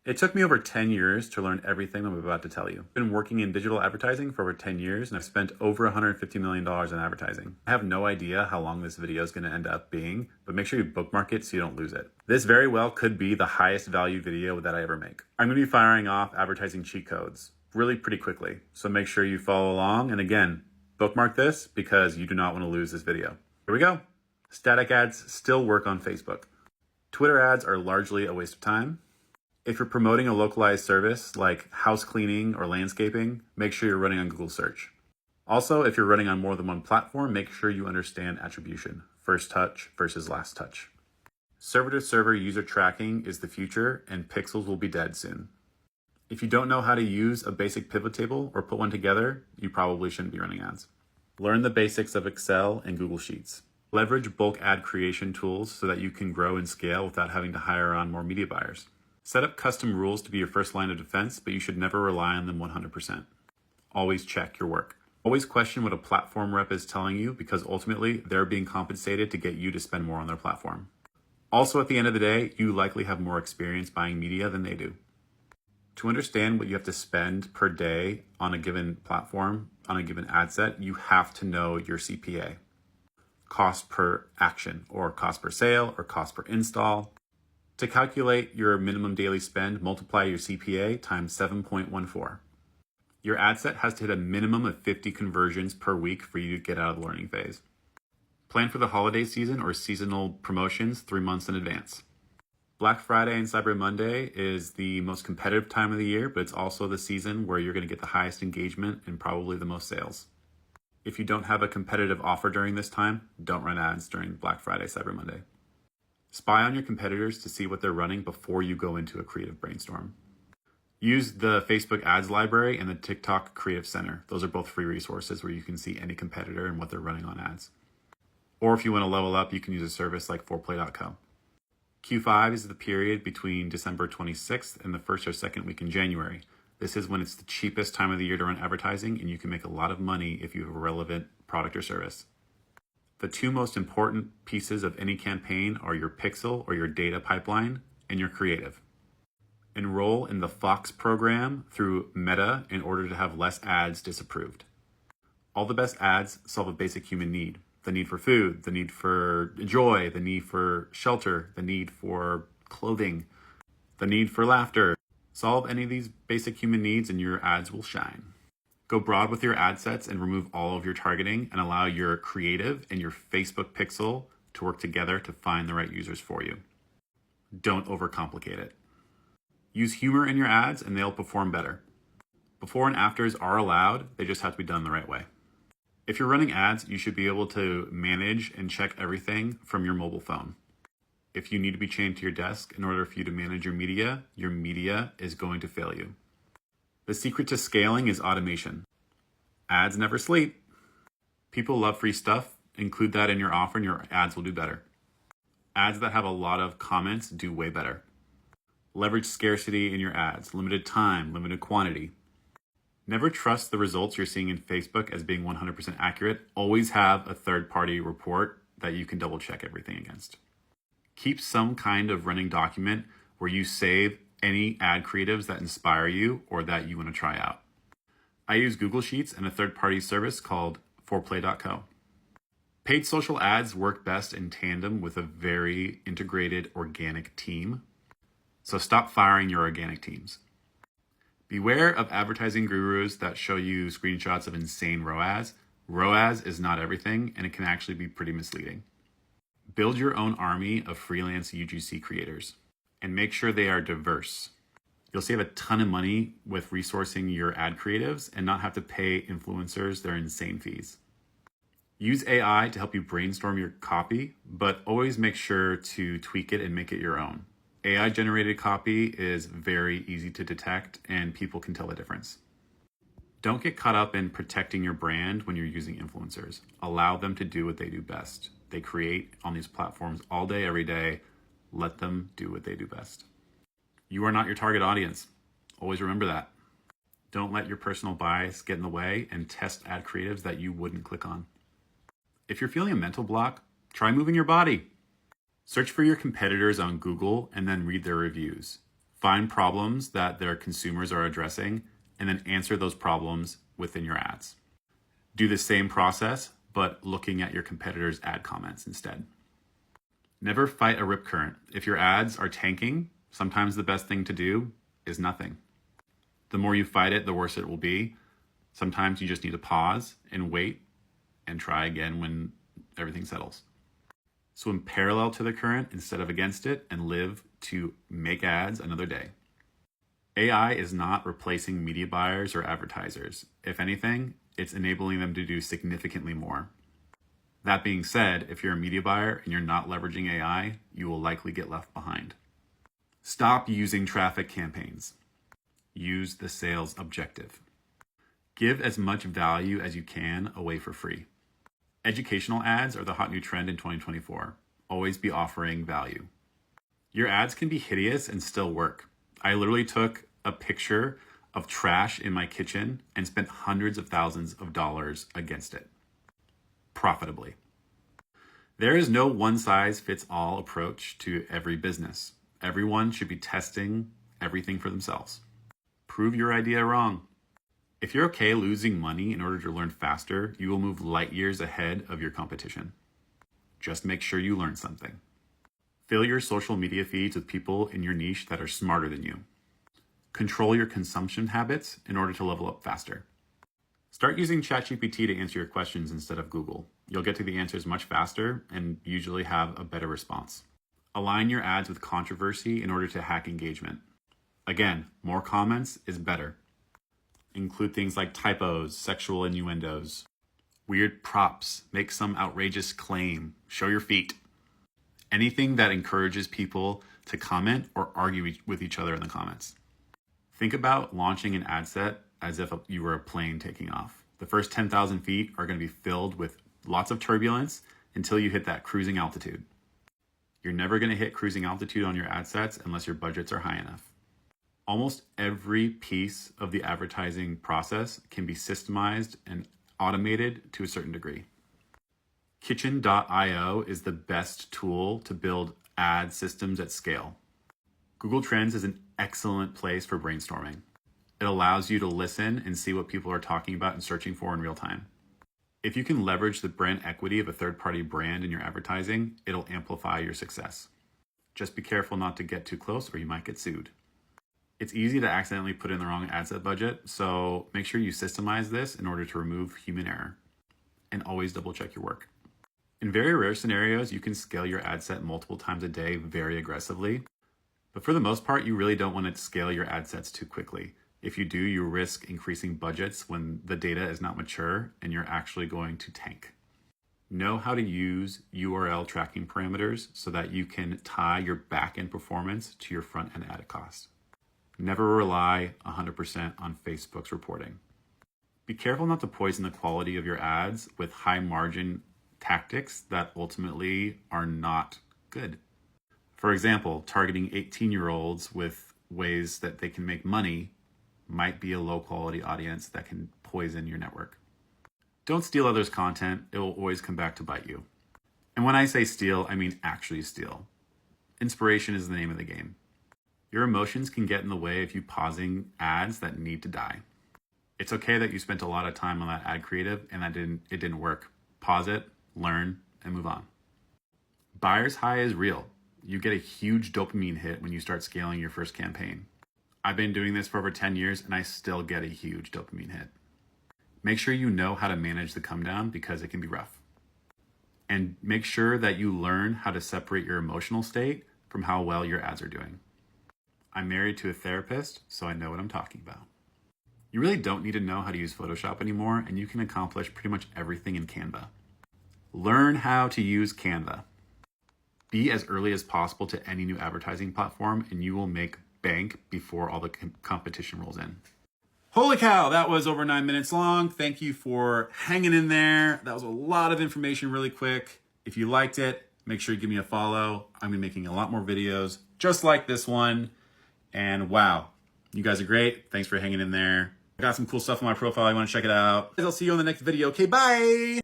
It took me over 10 years to learn everything I'm about to tell you. I've been working in digital advertising for over 10 years and I've spent over $150 million in advertising. I have no idea how long this video is going to end up being, but make sure you bookmark it so you don't lose it. This very well could be the highest value video that I ever make. I'm going to be firing off advertising cheat codes really pretty quickly, so make sure you follow along. And again, bookmark this because you do not want to lose this video. Here we go. Static ads still work on Facebook. Twitter ads are largely a waste of time. If you're promoting a localized service like house cleaning or landscaping, make sure you're running on Google search. Also, if you're running on more than one platform, make sure you understand attribution, first touch versus last touch. Server-to-server user tracking is the future and pixels will be dead soon. If you don't know how to use a basic pivot table or put one together, you probably shouldn't be running ads. Learn the basics of Excel and Google Sheets. Leverage bulk ad creation tools so that you can grow and scale without having to hire on more media buyers. Set up custom rules to be your first line of defense, but you should never rely on them 100%. Always check your work. Always question what a platform rep is telling you because ultimately they're being compensated to get you to spend more on their platform. Also, at the end of the day, you likely have more experience buying media than they do. To understand what you have to spend per day on a given platform, on a given ad set, you have to know your CPA. Cost per action, or cost per sale, or cost per install. To calculate your minimum daily spend, multiply your CPA times 7.14. Your ad set has to hit a minimum of 50 conversions per week for you to get out of the learning phase. Plan for the holiday season or seasonal promotions 3 months in advance. Black Friday and Cyber Monday is the most competitive time of the year, but it's also the season where you're going to get the highest engagement and probably the most sales. If you don't have a competitive offer during this time, don't run ads during Black Friday, Cyber Monday. Spy on your competitors to see what they're running before you go into a creative brainstorm. Use the Facebook ads library and the TikTok Creative Center. Those are both free resources where you can see any competitor and what they're running on ads. Or if you want to level up, you can use a service like foreplay.co. Q5 is the period between December 26th and the first or second week in January. This is when it's the cheapest time of the year to run advertising and you can make a lot of money if you have a relevant product or service. The two most important pieces of any campaign are your pixel or your data pipeline and your creative. Enroll in the Fox program through Meta in order to have less ads disapproved. All the best ads solve a basic human need. The need for food, the need for joy, the need for shelter, the need for clothing, the need for laughter. Solve any of these basic human needs and your ads will shine. Go broad with your ad sets and remove all of your targeting and allow your creative and your Facebook pixel to work together to find the right users for you. Don't overcomplicate it. Use humor in your ads and they'll perform better. Before and afters are allowed, they just have to be done the right way. If you're running ads, you should be able to manage and check everything from your mobile phone. If you need to be chained to your desk in order for you to manage your media is going to fail you. The secret to scaling is automation. Ads never sleep. People love free stuff. Include that in your offer and your ads will do better. Ads that have a lot of comments do way better. Leverage scarcity in your ads. Limited time, limited quantity. Never trust the results you're seeing in Facebook as being 100% accurate. Always have a third-party report that you can double check everything against. Keep some kind of running document where you save any ad creatives that inspire you or that you want to try out. I use Google Sheets and a third-party service called foreplay.co. Paid social ads work best in tandem with a very integrated organic team. So stop firing your organic teams. Beware of advertising gurus that show you screenshots of insane ROAS. ROAS is not everything, and it can actually be pretty misleading. Build your own army of freelance UGC creators and make sure they are diverse. You'll save a ton of money with resourcing your ad creatives and not have to pay influencers their insane fees. Use AI to help you brainstorm your copy, but always make sure to tweak it and make it your own. AI-generated copy is very easy to detect and people can tell the difference. Don't get caught up in protecting your brand when you're using influencers. Allow them to do what they do best. They create on these platforms all day, every day. Let them do what they do best. You are not your target audience. Always remember that. Don't let your personal bias get in the way and test ad creatives that you wouldn't click on. If you're feeling a mental block, try moving your body. Search for your competitors on Google and then read their reviews. Find problems that their consumers are addressing and then answer those problems within your ads. Do the same process, but looking at your competitors' ad comments instead. Never fight a rip current. If your ads are tanking, sometimes the best thing to do is nothing. The more you fight it, the worse it will be. Sometimes you just need to pause and wait and try again when everything settles. Swim parallel to the current instead of against it and live to make ads another day. AI is not replacing media buyers or advertisers. If anything, it's enabling them to do significantly more. That being said, if you're a media buyer and you're not leveraging AI, you will likely get left behind. Stop using traffic campaigns. Use the sales objective. Give as much value as you can away for free. Educational ads are the hot new trend in 2024. Always be offering value. Your ads can be hideous and still work. I literally took a picture of trash in my kitchen and spent hundreds of thousands of dollars against it. Profitably. There is no one-size-fits-all approach to every business. Everyone should be testing everything for themselves. Prove your idea wrong. If you're okay losing money in order to learn faster, you will move light years ahead of your competition. Just make sure you learn something. Fill your social media feeds with people in your niche that are smarter than you. Control your consumption habits in order to level up faster. Start using ChatGPT to answer your questions instead of Google. You'll get to the answers much faster and usually have a better response. Align your ads with controversy in order to hack engagement. Again, more comments is better. Include things like typos, sexual innuendos, weird props, make some outrageous claim, show your feet. Anything that encourages people to comment or argue with each other in the comments. Think about launching an ad set as if you were a plane taking off. The first 10,000 feet are going to be filled with lots of turbulence until you hit that cruising altitude. You're never going to hit cruising altitude on your ad sets unless your budgets are high enough. Almost every piece of the advertising process can be systemized and automated to a certain degree. Kitchen.io is the best tool to build ad systems at scale. Google Trends is an excellent place for brainstorming. It allows you to listen and see what people are talking about and searching for in real time. If you can leverage the brand equity of a third-party brand in your advertising, it'll amplify your success. Just be careful not to get too close or you might get sued. It's easy to accidentally put in the wrong ad set budget, so make sure you systemize this in order to remove human error. And always double check your work. In very rare scenarios, you can scale your ad set multiple times a day very aggressively. But for the most part, you really don't want to scale your ad sets too quickly. If you do, you risk increasing budgets when the data is not mature and you're actually going to tank. Know how to use URL tracking parameters so that you can tie your back-end performance to your front-end ad cost. Never rely 100% on Facebook's reporting. Be careful not to poison the quality of your ads with high-margin tactics that ultimately are not good. For example, targeting 18-year-olds with ways that they can make money might be a low-quality audience that can poison your network. Don't steal others' content. It will always come back to bite you. And when I say steal, I mean actually steal. Inspiration is the name of the game. Your emotions can get in the way of you pausing ads that need to die. It's okay that you spent a lot of time on that ad creative and it didn't work. Pause it, learn, and move on. Buyer's high is real. You get a huge dopamine hit when you start scaling your first campaign. I've been doing this for over 10 years and I still get a huge dopamine hit. Make sure you know how to manage the come down because it can be rough. And make sure that you learn how to separate your emotional state from how well your ads are doing. I'm married to a therapist, so I know what I'm talking about. You really don't need to know how to use Photoshop anymore, and you can accomplish pretty much everything in Canva. Learn how to use Canva. Be as early as possible to any new advertising platform, and you will make bank before all the competition rolls in. Holy cow, that was over 9 minutes long. Thank you for hanging in there. That was a lot of information really quick. If you liked it, make sure you give me a follow. I'm gonna be making a lot more videos just like this one. And wow, you guys are great. Thanks for hanging in there. I got some cool stuff on my profile. I want to check it out. I'll see you on the next video. Okay, bye.